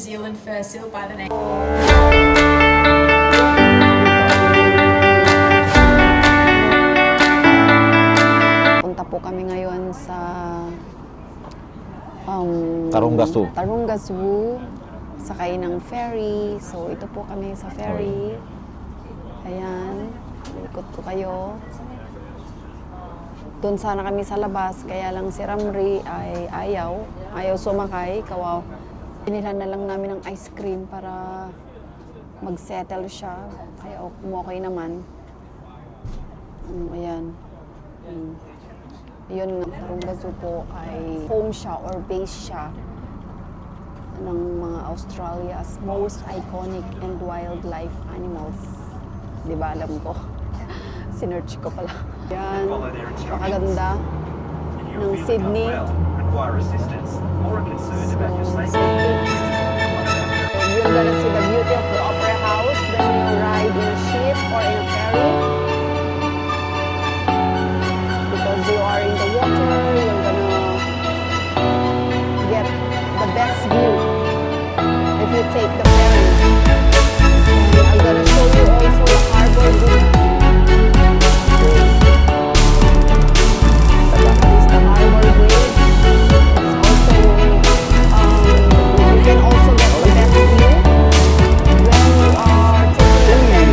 Zealand fur seal by the name. Punta po kami ngayon sa Tarunga Zoo. Tarunga Zoo. Sakay ng ferry. So, ito po kami sa ferry. Ayan. Ikot ko kayo. Doon sana kami sa labas. Kaya lang si Ramri ay ayaw sumakay. Kawaw. Binilhan na lang namin ng ice cream para mag-settle siya. Kaya okay naman. Ayan. Yun nga, Tarunga Zoo po ay home siya or base siya ng mga Australia's most iconic and wildlife animals. Di ba alam ko? Sinerch ko pala. Yan, pakaganda ng Sydney. You're gonna see the beauty of the Opera House, then you ride in a ship or in a ferry. Because you are in the water, you're gonna get the best view if you take the ferry. And I'm gonna show you also the harbor view. This is the harbor bridge. It's also, you can also get the best view when you are taking the ferry.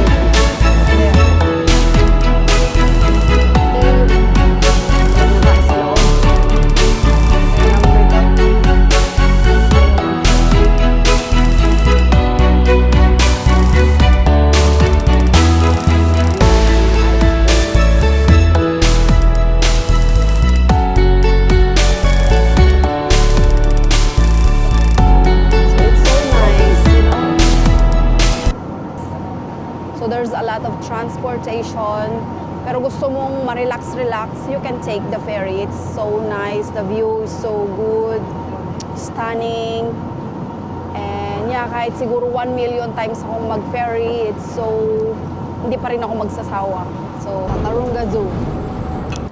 There. So there's a lot of transportation. Pero gusto mong ma-relax, you can take the ferry. It's so nice. The view is so good. Stunning. And yeah, kahit siguro 1 million times akong mag-ferry, it's so, hindi pa rin ako magsasawa. So, Tarunga Zoo.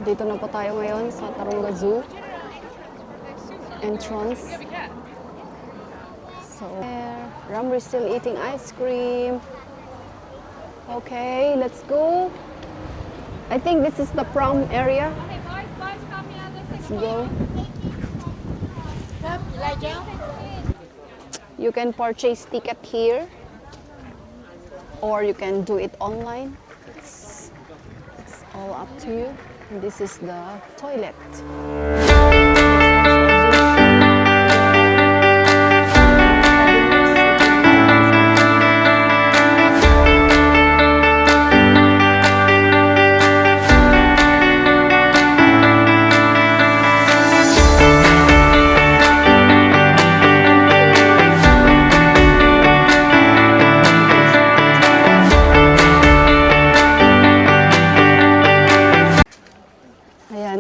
Dito na po tayo ngayon sa Tarunga Zoo. Entrance. So, Ramri's still eating ice cream. Okay, let's go. I think this is the prom area. Let's go. You can purchase ticket here, or you can do it online. It's all up to you. And this is the toilet.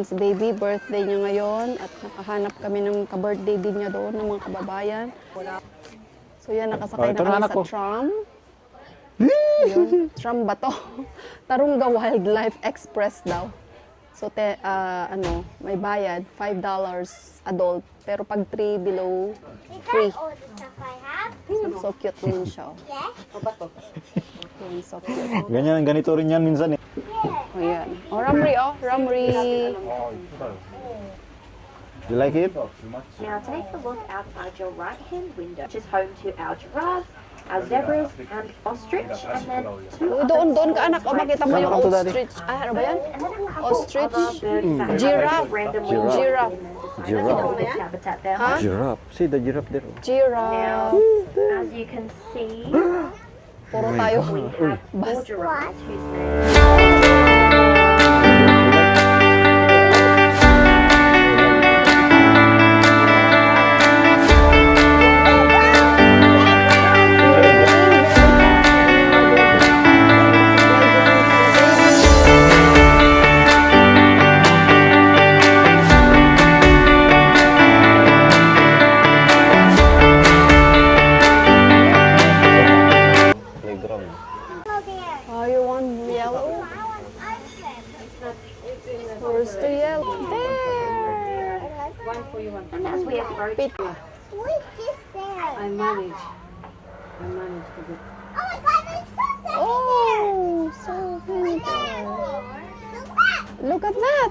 Si baby, birthday niya ngayon at nakahanap kami ng ka-birthday din niya doon ng mga kababayan. So yan, nakasakay na kami sa tram. Yun, tram ba to? Tarunga Wildlife Express daw. So may bayad, $5 adult, pero pag 3 below, free. So cute din siya. Yun, so cute. Ganito rin yan minsan eh. Oh, yan. Oh, Ramri, Ramri. You like it? Now take a look outside your right-hand window, which is home to our giraffes, our zebras, and ostrich, and then two Doon ka anak, makita mo yung ostrich. Ano ba yan? Ostrich? Giraffe. Giraffe. Huh? Giraffe. See the giraffe there. Giraffe. As you can see, Puro tayo. we have four giraffes whose names Where's the yellow? There! And as we approach, What is this there? manage. I manage to get. Oh, so pretty. Look at that.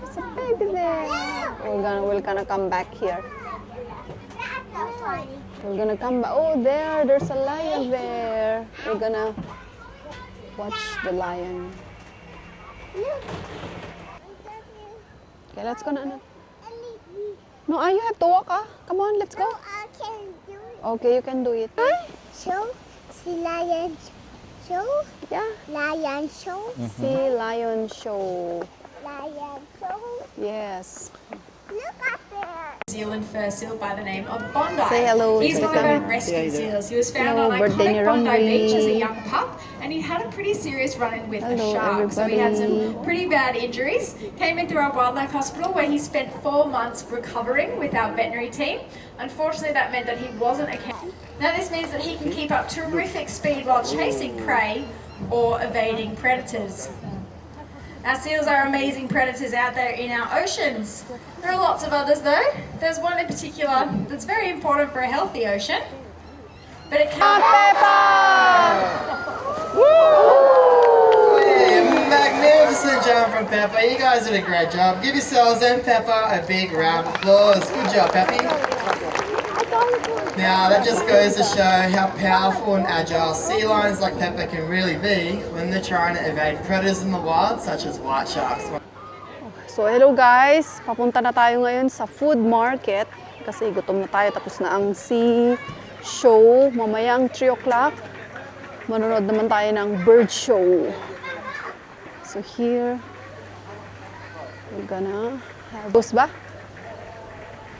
There's a baby there. We're gonna come back here. We're gonna come back. Oh, there's a lion there. We're gonna watch the lion. Okay, let's go na. No, you have to walk, ah. Come on, let's go. I can do it. Okay, you can do it. Show. See lion show. Yeah. Lion show. See lion show. Lion show. Yes. Look up there. New Zealand fur seal by the name of Bondi. Say hello He's to the one of camera. our rescue seals. He was found Hello, on birthday ni iconic Bondi Romney. Beach as a young pup, and he had a pretty serious run-in with Hello, a shark. So he had everybody. some pretty bad injuries. Came into our wildlife hospital where he spent 4 months recovering with our veterinary team. Unfortunately, that meant that he wasn't a Now this means that he can keep up terrific speed while chasing prey or evading predators. Our seals are amazing predators out there in our oceans. There are lots of others though. There's one in particular that's very important for a healthy ocean. But it can't Magnificent job from Peppa. You guys did a great job. Give yourselves and Peppa a big round of applause. Good job, Peppy. Now that just goes to show how powerful and agile sea lions like Peppa can really be when they're trying to evade predators in the wild, such as white sharks. So hello guys, papunta na tayo ngayon sa food market kasi gutom na tayo, tapos na ang sea show. Mamayang 3 o'clock, manonood naman tayo ng bird show. So here, we're gonna have those ba?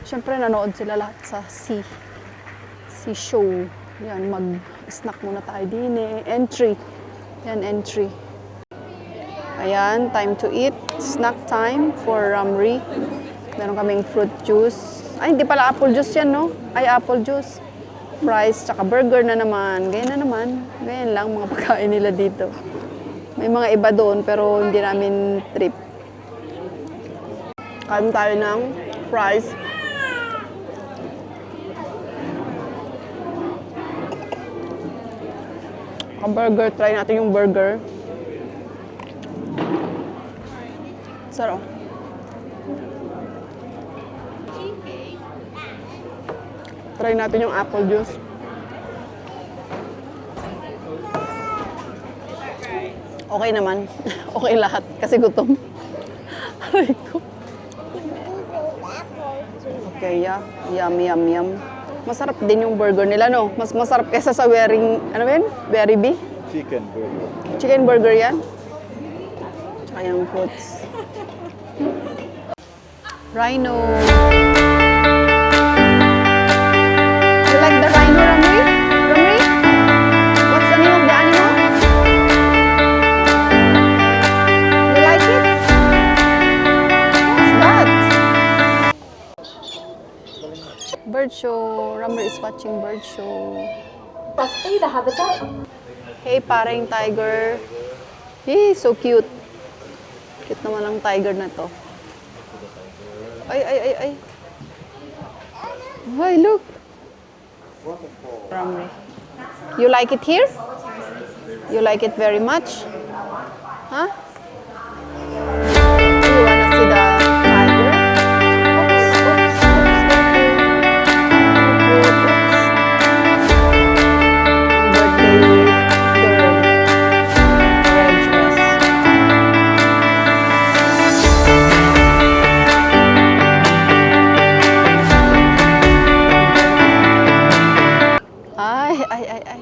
Siyempre nanood sila lahat sa sea show. Yan, mag-snack muna tayo din eh. Entry. Yan, entry. Ayan, time to eat. Snack time for Ramri. Meron kaming fruit juice. Ay, hindi pala apple juice yan, no? Ay, apple juice. Fries, tsaka burger na naman. Ganyan na naman. Ganyan lang mga pagkain nila dito. May mga iba doon, pero hindi namin trip. Kain tayo ng fries. Burger, try natin yung burger. Sarap. Try natin yung apple juice. Okay naman. Okay lahat. Kasi gutom. Aray ko. Okay, yeah. Yum, yum, yum. Masarap din yung burger nila, no? Mas masarap kesa sa ano ba yun? Berry bee? Chicken burger. Chicken burger yan? Tsaka yung fruits. Rhino. You like the rhino, Ramri? Ramri? What's the name of the animal? You like it? What's that? Bird show. Ramri is watching bird show. Must either have a date. Hey, parang tiger. Hey, so cute. Cute naman ang tiger na to. Ay, ay, ay, ay. Ay, look. Ramri. You like it here? You like it very much? Huh? You wanna see the tiger? Oops, oops, oops, birthday girl. Red dress. Ay, ay, ay, ay.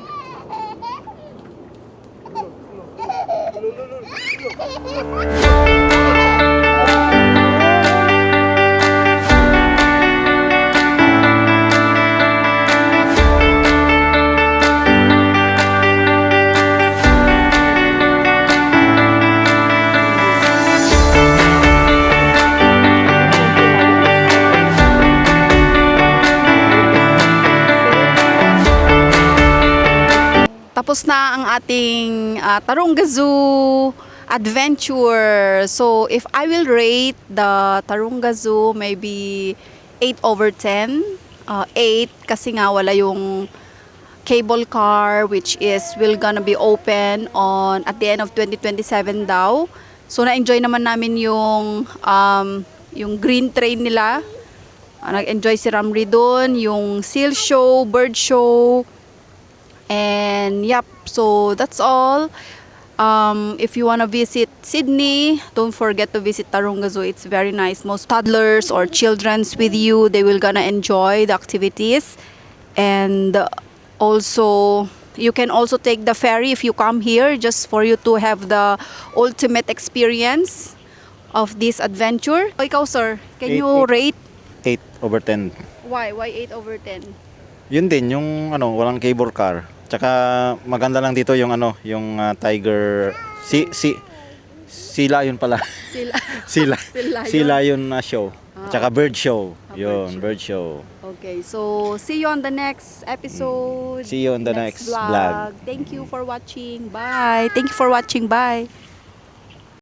Tapos na ang ating Taronga Zoo adventure. So, if I will rate the Taronga Zoo, maybe 8/10. 8 kasi nga wala yung cable car which is will gonna be open on at the end of 2027 daw. So na-enjoy naman namin yung green train nila. Nag-enjoy si Ramri doon, yung seal show, bird show. And yep, so that's all. If you want to visit Sydney, don't forget to visit Taronga Zoo. It's very nice. Most toddlers or children's with you, they will gonna enjoy the activities. And also, you can also take the ferry if you come here, just for you to have the ultimate experience of this adventure. Ikaw, sir, can you rate? 8/10. Why? Why 8/10? Yun din, yung walang cable car. Tsaka maganda lang dito yung yung tiger, sea lion pala. Sila. Sea lion na show. Tsaka bird show. bird Bird show. Okay, so see you on the next episode. See you on the next vlog. Thank you for watching. Bye. Thank you for watching. Bye.